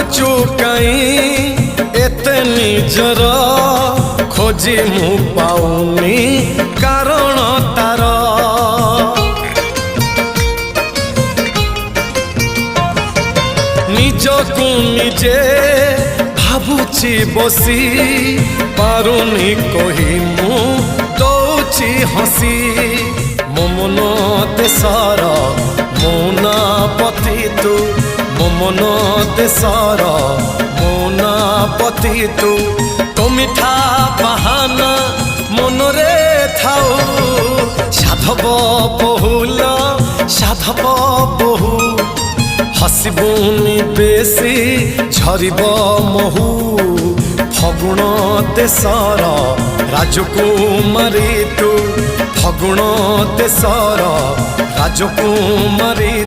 भाबुचु कहीं एते निजर खोजी मु पाउनी कारण तार निजकु निजे भाबुची बसी पारुनी कही मु दौची हसी मो मन देशर मौना पति तू मो मन देशर मौना पति तू तो मिठा बाहाना मनरे थाऊ साधव बहुल साधव बहु हसबुनी बेसी झरिब महू फगुण देशर राजकुमारी तू फगुण देशर राजकुमारी।